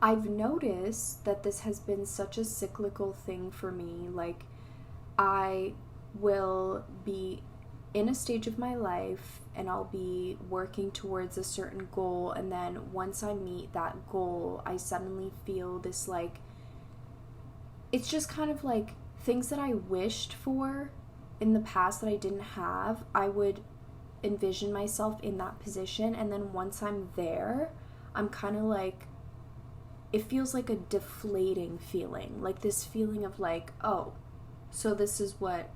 I've noticed that this has been such a cyclical thing for me. Like, I will be in a stage of my life and I'll be working towards a certain goal, and then once I meet that goal, I suddenly feel this, like, it's just kind of like things that I wished for in the past that I didn't have. I would envision myself in that position, and then once I'm there, I'm kind of like, it feels like a deflating feeling, like this feeling of like, oh, so this is what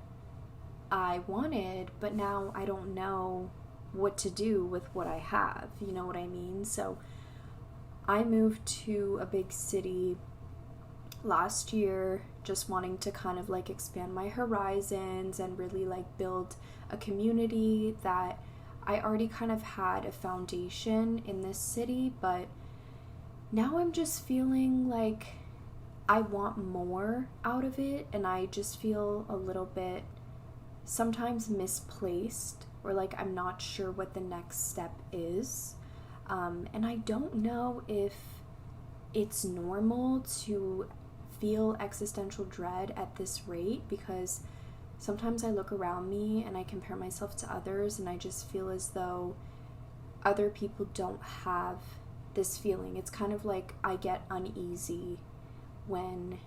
I wanted, but now I don't know what to do with what I have, you know what I mean? So I moved to a big city last year, just wanting to kind of like expand my horizons and really like build a community that I already kind of had a foundation in this city, but now I'm just feeling like I want more out of it, and I just feel a little bit sometimes misplaced, or like I'm not sure what the next step is. And I don't know if it's normal to feel existential dread at this rate, because sometimes I look around me and I compare myself to others, and I just feel as though other people don't have this feeling. It's kind of like I get uneasy when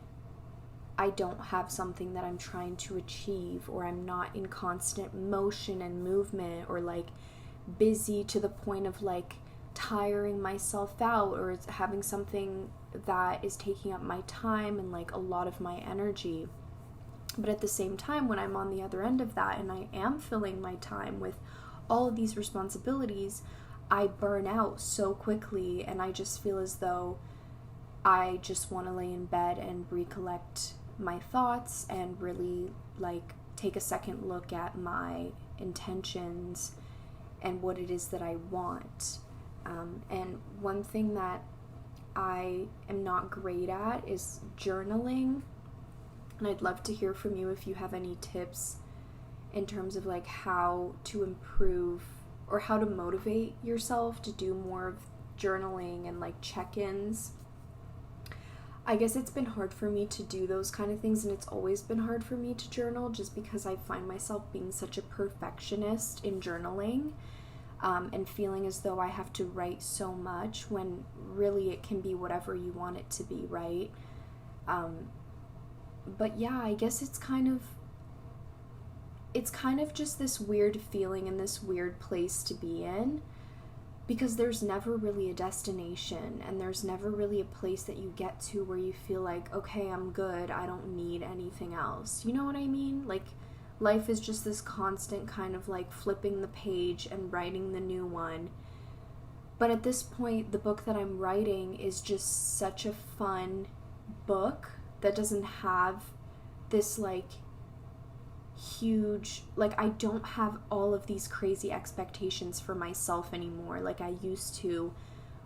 I don't have something that I'm trying to achieve, or I'm not in constant motion and movement, or like busy to the point of like tiring myself out, or having something that is taking up my time and like a lot of my energy. But at the same time, when I'm on the other end of that and I am filling my time with all of these responsibilities, I burn out so quickly, and I just feel as though I just want to lay in bed and recollect my thoughts and really like take a second look at my intentions and what it is that I want. And one thing that I am not great at is journaling, and I'd love to hear from you if you have any tips in terms of like how to improve or how to motivate yourself to do more of journaling and like check-ins. I guess it's been hard for me to do those kind of things, and it's always been hard for me to journal just because I find myself being such a perfectionist in journaling, and feeling as though I have to write so much when really it can be whatever you want it to be, right? But yeah, I guess it's kind of just this weird feeling and this weird place to be in, because there's never really a destination, and there's never really a place that you get to where you feel like, okay, I'm good, I don't need anything else. You know what I mean? Like, life is just this constant kind of like flipping the page and writing the new one. But at this point, the book that I'm writing is just such a fun book that doesn't have this like huge, like, I don't have all of these crazy expectations for myself anymore like I used to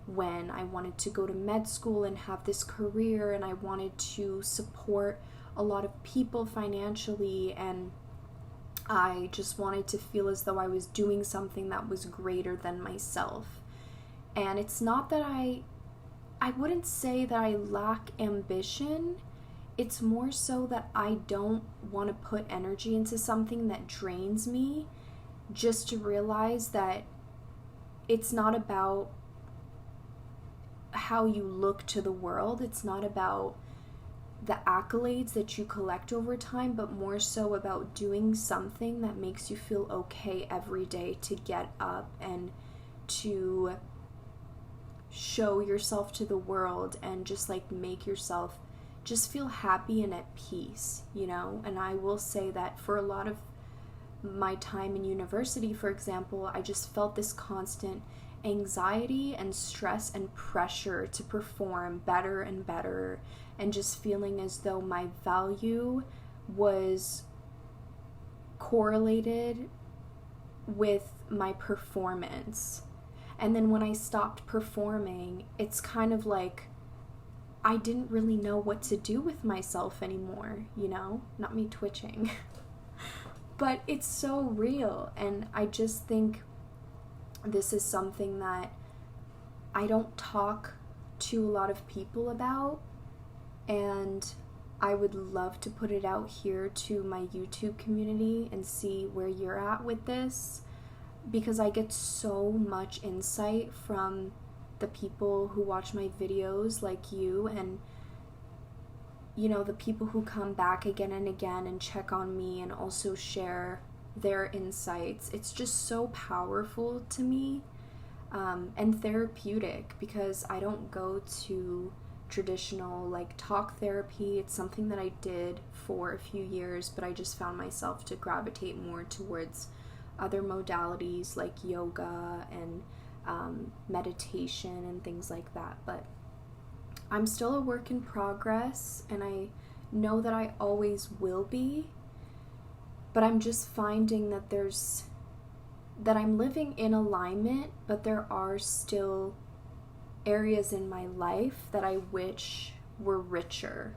when I wanted to go to med school and have this career, and I wanted to support a lot of people financially, and I just wanted to feel as though I was doing something that was greater than myself. And it's not that I wouldn't say that I lack ambition. It's more so that I don't want to put energy into something that drains me, just to realize that it's not about how you look to the world. It's not about the accolades that you collect over time, but more so about doing something that makes you feel okay every day, to get up and to show yourself to the world and just like make yourself just feel happy and at peace, you know? And I will say that for a lot of my time in university, for example, I just felt this constant anxiety and stress and pressure to perform better and better, and just feeling as though my value was correlated with my performance. And then when I stopped performing, it's kind of like I didn't really know what to do with myself anymore, you know? Not me twitching. But it's so real, and I just think this is something that I don't talk to a lot of people about, and I would love to put it out here to my YouTube community and see where you're at with this, because I get so much insight from the people who watch my videos, like you, and you know, the people who come back again and again and check on me and also share their insights. It's just so powerful to me, and therapeutic, because I don't go to traditional like talk therapy. It's something that I did for a few years, but I just found myself to gravitate more towards other modalities like yoga and meditation and things like that. But I'm still a work in progress, and I know that I always will be, but I'm just finding that I'm living in alignment, but there are still areas in my life that I wish were richer.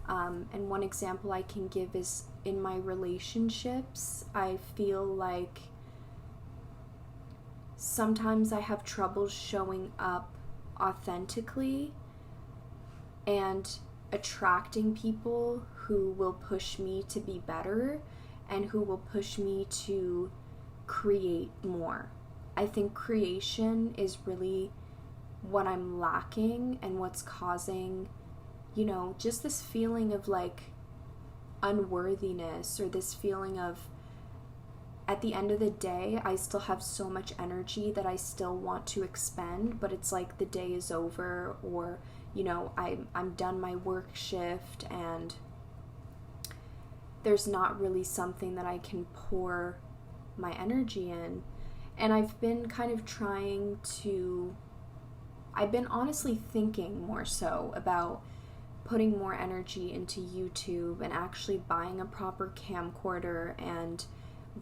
And one example I can give is in my relationships. I feel like sometimes I have trouble showing up authentically and attracting people who will push me to be better and who will push me to create more. I think creation is really what I'm lacking and what's causing, you know, just this feeling of like unworthiness, or this feeling of, at the end of the day, I still have so much energy that I still want to expend, but it's like the day is over, or you know, I'm done my work shift and there's not really something that I can pour my energy in. And I've been kind of I've been honestly thinking more so about putting more energy into YouTube and actually buying a proper camcorder and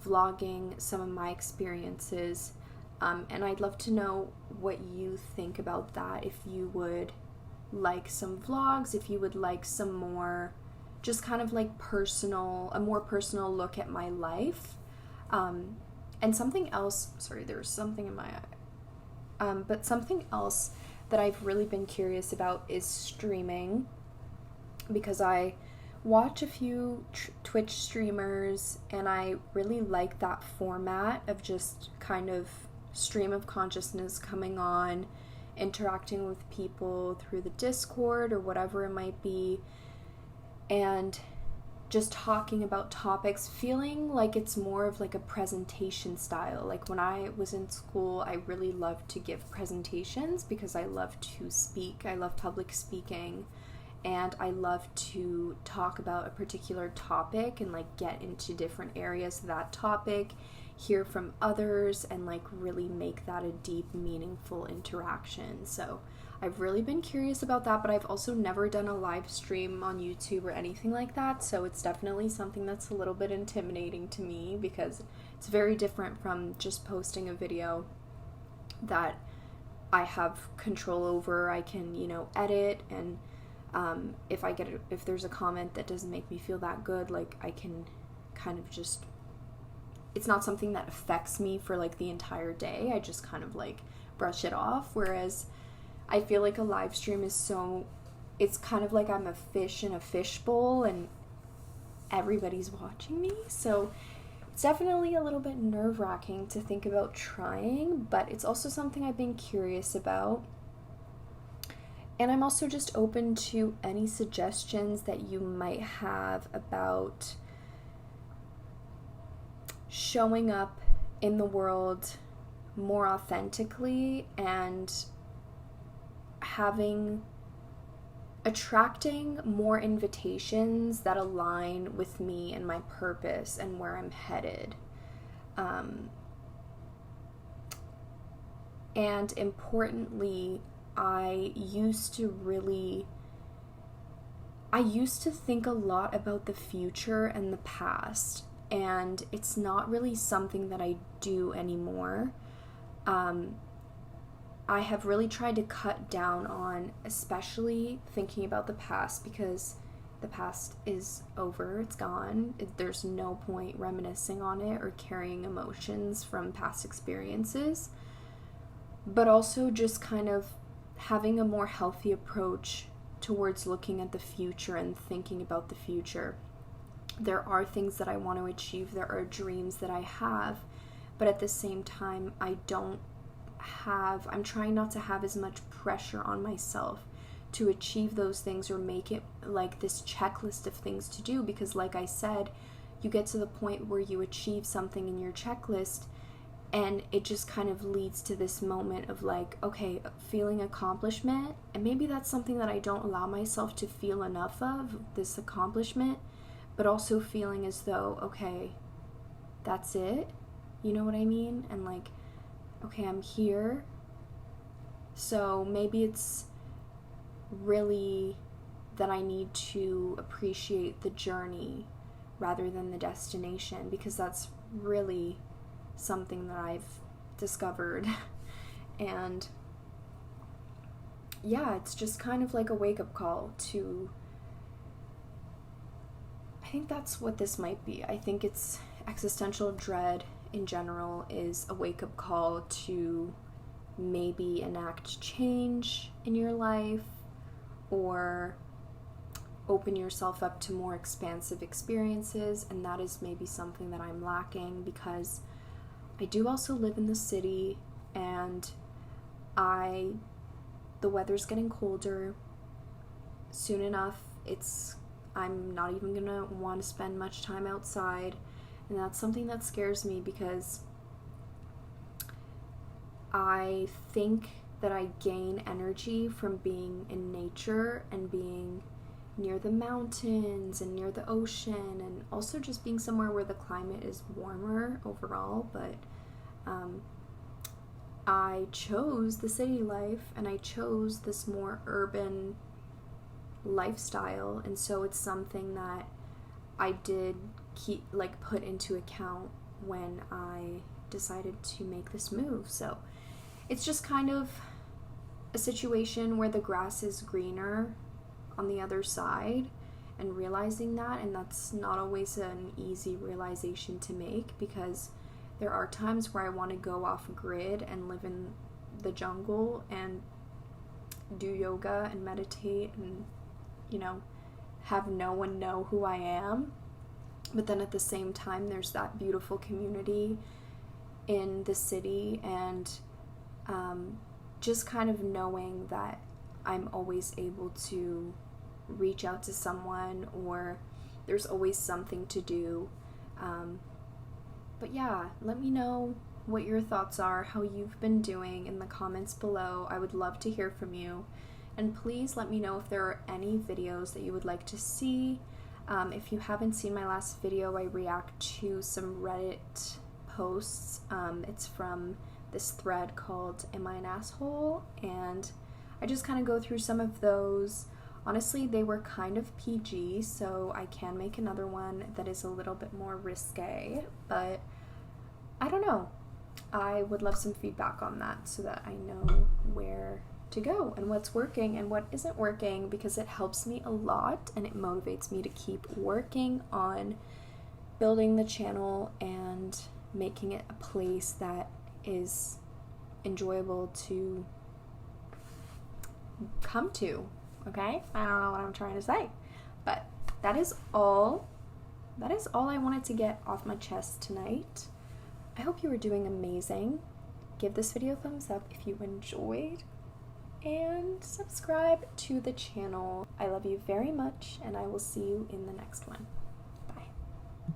vlogging some of my experiences. And I'd love to know what you think about that, if you would like some vlogs, if you would like some more just kind of like a more personal look at my life. And something else, sorry, there was something in my eye. But something else that I've really been curious about is streaming, because I watch a few Twitch streamers and I really like that format of just kind of stream of consciousness coming on, interacting with people through the Discord or whatever it might be, and just talking about topics, feeling like it's more of like a presentation style. Like when I was in school, I really loved to give presentations because I love to speak. I love public speaking, and I love to talk about a particular topic and like get into different areas of that topic, hear from others, and like really make that a deep, meaningful interaction. So I've really been curious about that, but I've also never done a live stream on YouTube or anything like that, so it's definitely something that's a little bit intimidating to me, because it's very different from just posting a video that I have control over. I can, you know, edit, and if there's a comment that doesn't make me feel that good, like I can kind of just, it's not something that affects me for like the entire day. I just kind of like brush it off, whereas I feel like a live stream is it's kind of like I'm a fish in a fishbowl and everybody's watching me. So it's definitely a little bit nerve-wracking to think about trying, but it's also something I've been curious about. And I'm also just open to any suggestions that you might have about showing up in the world more authentically and attracting more invitations that align with me and my purpose and where I'm headed. And importantly, I used to think a lot about the future and the past, and it's not really something that I do anymore. I have really tried to cut down on especially thinking about the past, because the past is over, it's gone. There's no point reminiscing on it or carrying emotions from past experiences. But also just kind of having a more healthy approach towards looking at the future and thinking about the future. There are things that I want to achieve, there are dreams that I have, but at the same time, I'm trying not to have as much pressure on myself to achieve those things or make it like this checklist of things to do, because like I said, you get to the point where you achieve something in your checklist and it just kind of leads to this moment of like, okay, feeling accomplishment, and maybe that's something that I don't allow myself to feel enough of, this accomplishment, but also feeling as though, okay, that's it, you know what I mean? And like, okay, I'm here, so maybe it's really that I need to appreciate the journey rather than the destination, because that's really something that I've discovered. And yeah, it's just kind of like a wake-up call to, I think that's what this might be. I think it's existential dread in general is a wake-up call to maybe enact change in your life or open yourself up to more expansive experiences, and that is maybe something that I'm lacking, because I do also live in the city, and the weather's getting colder. Soon enough, I'm not even gonna want to spend much time outside, and that's something that scares me, because I think that I gain energy from being in nature and being near the mountains and near the ocean, and also just being somewhere where the climate is warmer overall. But I chose the city life, and I chose this more urban lifestyle, and so it's something that I did put into account when I decided to make this move. So it's just kind of a situation where the grass is greener on the other side, and realizing that, and that's not always an easy realization to make, because there are times where I want to go off grid and live in the jungle and do yoga and meditate and, have no one know who I am. But then at the same time, there's that beautiful community in the city, and just kind of knowing that I'm always able to reach out to someone, or there's always something to do. But yeah, let me know what your thoughts are, how you've been doing in the comments below. I would love to hear from you. And please let me know if there are any videos that you would like to see. If you haven't seen my last video, I react to some Reddit posts. It's from this thread called Am I an Asshole? And I just kind of go through some of those. Honestly, they were kind of PG, so I can make another one that is a little bit more risque, but I don't know. I would love some feedback on that so that I know where to go and what's working and what isn't working, because it helps me a lot and it motivates me to keep working on building the channel and making it a place that is enjoyable to come to. Okay? I don't know what I'm trying to say, but that is all I wanted to get off my chest tonight. I hope you are doing amazing. Give this video a thumbs up if you enjoyed, and subscribe to the channel. I love you very much, and I will see you in the next one.